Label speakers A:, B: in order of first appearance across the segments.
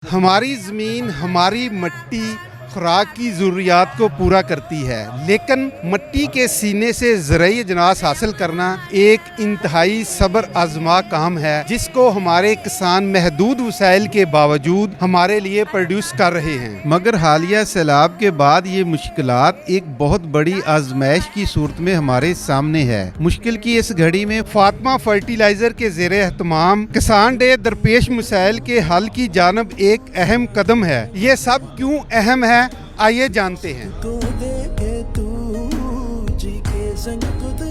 A: ہماری زمین ہماری مٹی خوراک کی ضروریات کو پورا کرتی ہے، لیکن مٹی کے سینے سے زرعی اجناس حاصل کرنا ایک انتہائی صبر آزما کام ہے، جس کو ہمارے کسان محدود وسائل کے باوجود ہمارے لیے پروڈیوس کر رہے ہیں۔ مگر حالیہ سیلاب کے بعد یہ مشکلات ایک بہت بڑی آزمائش کی صورت میں ہمارے سامنے ہے۔ مشکل کی اس گھڑی میں فاطمہ فرٹیلائزر کے زیر اہتمام کسان ڈے درپیش مسائل کے حل کی جانب ایک اہم قدم ہے۔ یہ سب کیوں اہم ہے، آئیے جانتے ہیں۔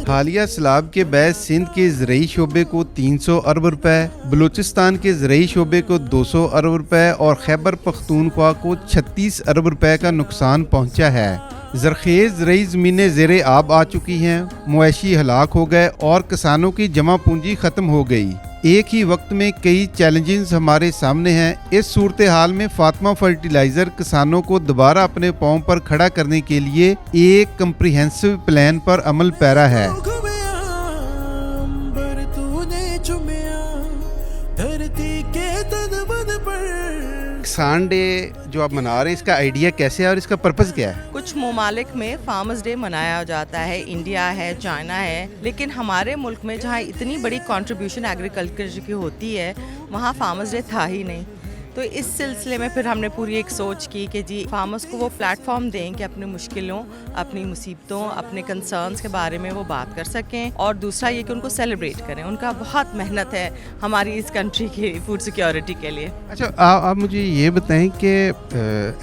A: حالیہ سیلاب کے باعث سندھ کے زرعی شعبے کو 300 ارب روپے، بلوچستان کے زرعی شعبے کو 200 ارب روپے اور خیبر پختونخوا کو 36 ارب روپے کا نقصان پہنچا ہے۔ زرخیز زرعی زمینیں زیر آب آ چکی ہیں، مویشی ہلاک ہو گئے اور کسانوں کی جمع پونجی ختم ہو گئی۔ ایک ہی وقت میں کئی چیلنجز ہمارے سامنے ہیں۔ اس صورتحال میں فاطمہ فرٹیلائزر کسانوں کو دوبارہ اپنے پاؤں پر کھڑا کرنے کے لیے ایک کمپریہنسو پلان پر عمل پیرا ہے۔ کسان ڈے جو آپ منا رہے ہیں، اس کا آئیڈیا کیسے ہے اور اس کا پرپز کیا ہے؟
B: کچھ ممالک میں فارمرز ڈے منایا جاتا ہے، انڈیا ہے، چائنا ہے، لیکن ہمارے ملک میں جہاں اتنی بڑی کنٹریبیوشن ایگریکلچر کی ہوتی ہے وہاں فارمرز ڈے تھا ہی نہیں۔ تو اس سلسلے میں پھر ہم نے پوری ایک سوچ کی کہ جی فارمرز کو وہ پلیٹ فارم دیں کہ اپنی مشکلوں، اپنی مصیبتوں، اپنے کنسرنز کے بارے میں وہ بات کر سکیں، اور دوسرا یہ کہ ان کو سیلیبریٹ کریں۔ ان کا بہت محنت ہے ہماری اس کنٹری کی فوڈ سیکیورٹی کے لیے۔
A: اچھا، آپ مجھے یہ بتائیں کہ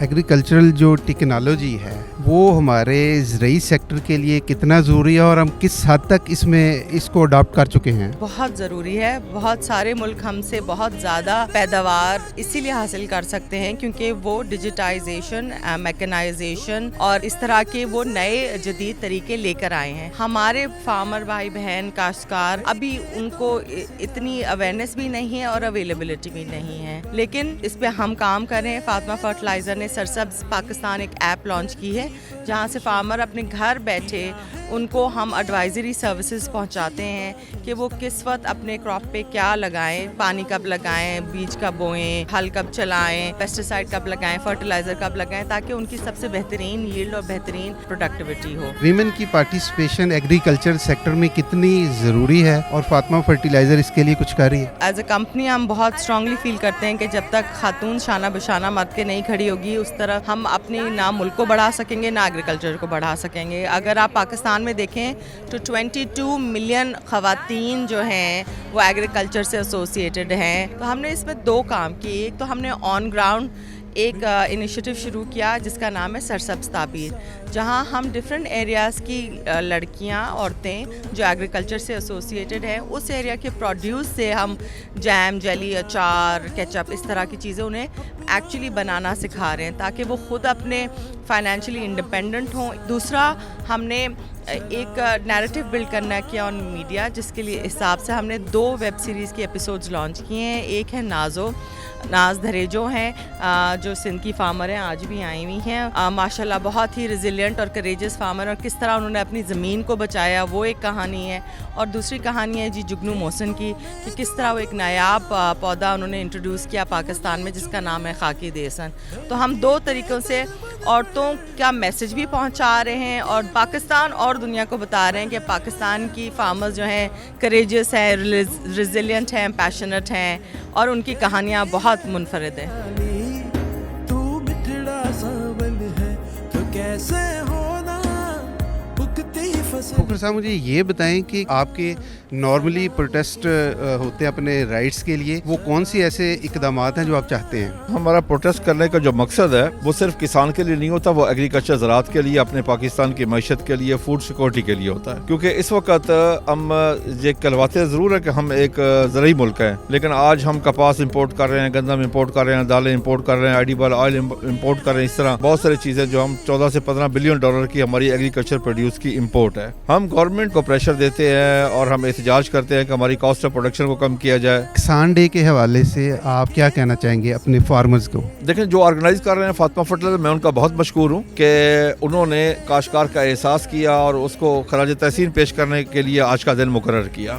A: ایگریکلچرل جو ٹیکنالوجی ہے وہ ہمارے زرعی سیکٹر کے لیے کتنا ضروری ہے اور ہم کس حد تک اس کو اڈاپٹ کر چکے ہیں؟
B: بہت ضروری ہے۔ بہت سارے ملک ہم سے بہت زیادہ پیداوار اسی لیے حاصل کر سکتے ہیں کیونکہ وہ ڈیجیٹائزیشن، میکنائزیشن اور اس طرح کے وہ نئے جدید طریقے لے کر آئے ہیں۔ ہمارے فارمر بھائی بہن کاشتکار ابھی ان کو اتنی اویئرنیس بھی نہیں ہے اور اویلیبلٹی بھی نہیں ہے، لیکن اس پہ ہم کام کر رہے ہیں۔ فاطمہ فرٹیلائزر نے سرسبز پاکستان ایک ایپ لانچ کی ہے جہاں سے فارمر اپنے گھر بیٹھے ان کو ہم ایڈوائزری سروسز پہنچاتے ہیں کہ وہ کس وقت اپنے کراپ پہ کیا لگائیں، پانی کب لگائیں، بیج کب بوئیں، ہل کب چلائیں، پیسٹیسائڈ کب لگائیں، فرٹیلائزر کب لگائیں، تاکہ ان کی سب سے بہترین ییلڈ اور بہترین پروڈکٹیوٹی ہو۔
A: ویمن کی پارٹیسپیشن ایگریکلچر سیکٹر میں کتنی ضروری ہے اور فاطمہ فرٹیلائزر اس کے لیے کچھ کر رہی ہے؟
B: ایز اے کمپنی ہم بہت اسٹرانگلی فیل کرتے ہیں کہ جب تک خاتون شانہ بشانہ مرد کے نہیں کھڑی ہوگی اس طرح ہم اپنی نہ ملک کو بڑھا سکیں گے نہ ایگریکلچر کو بڑھا سکیں گے۔ اگر آپ پاکستان میں دیکھیں تو 22 ملین خواتین جو ہیں وہ ایگریکلچر سے ایسوسیٹڈ ہیں۔ تو ہم نے اس میں دو کام کیے۔ ایک تو ہم نے آن گراؤنڈ ایک انیشیٹو شروع کیا جس کا نام ہے سرسبز تعبیر، جہاں ہم ڈفرینٹ ایریاز کی لڑکیاں، عورتیں جو ایگریکلچر سے ایسوسیٹڈ ہیں اس ایریا کے پروڈیوس سے ہم جیم، جیلی، اچار، کیچپ، اس طرح کی چیزیں انہیں ایکچولی بنانا سکھا رہے ہیں تاکہ وہ خود اپنے فائنینشلی انڈیپینڈنٹ ہوں۔ دوسرا ہم نے ایک نیریٹو بلڈ کرنا کیا آن میڈیا، جس کے لیے حساب سے ہم نے 2 ویب سیریز کے ایپیسوڈز لانچ کیے ہیں۔ ایک ہے ناز دھریجو ہیں جو سندھ کی فارمر ہیں، آج بھی آئی ہوئی ہیں، ماشاءاللہ بہت ہی ریزیلینٹ اور کریجس فارمر، اور کس طرح انہوں نے اپنی زمین کو بچایا وہ ایک کہانی ہے۔ اور دوسری کہانی ہے جگنو محسن کی کہ کس طرح وہ ایک نایاب پودا انہوں نے انٹروڈیوس کیا پاکستان میں جس کا نام ہے خاکی دیسن۔ تو ہم 2 طریقوں سے عورتوں کا میسج بھی پہنچا رہے ہیں اور پاکستان اور دنیا کو بتا رہے ہیں کہ پاکستان کی فارمرز جو ہیں کریجس ہیں، ریزیلینٹ ہیں، پیشنٹ ہیں، اور ان کی کہانیاں بہت منفرد ہیں۔
A: فخر صاحب، مجھے یہ بتائیں کہ آپ کے نارملی پروٹیسٹ ہوتے ہیں اپنے رائٹس کے لیے، وہ کون سی ایسے اقدامات ہیں جو آپ چاہتے ہیں؟
C: ہمارا پروٹیسٹ کرنے کا جو مقصد ہے وہ صرف کسان کے لیے نہیں ہوتا، وہ ایگریکلچر زراعت کے لیے، اپنے پاکستان کی معیشت کے لیے، فوڈ سیکورٹی کے لیے ہوتا ہے۔ کیونکہ اس وقت ہم یہ کہلواتے ضرور ہے کہ ہم ایک زرعی ملک ہیں، لیکن آج ہم کپاس امپورٹ کر رہے ہیں، گندم امپورٹ کر رہے ہیں، دالیں امپورٹ کر رہے ہیں، ایڈیبل آئل امپورٹ کر رہے ہیں، اس طرح بہت ساری چیزیں جو ہم 14 سے 15 بلین ڈالر کی ہماری ایگریکلچر پروڈیوس کی امپورٹ ہے۔ ہم گورنمنٹ کو پریشر دیتے ہیں اور ہم احتجاج کرتے ہیں کہ ہماری کاسٹ آف پروڈکشن کو کم کیا جائے۔
A: کسان ڈے کے حوالے سے آپ کیا کہنا چاہیں گے اپنے فارمرز کو؟
C: دیکھیں، جو آرگنائز کر رہے ہیں فاطمہ فرٹیلائزر، میں ان کا بہت مشکور ہوں کہ انہوں نے کاشتکار کا احساس کیا اور اس کو خراج تحسین پیش کرنے کے لیے آج کا دن مقرر کیا۔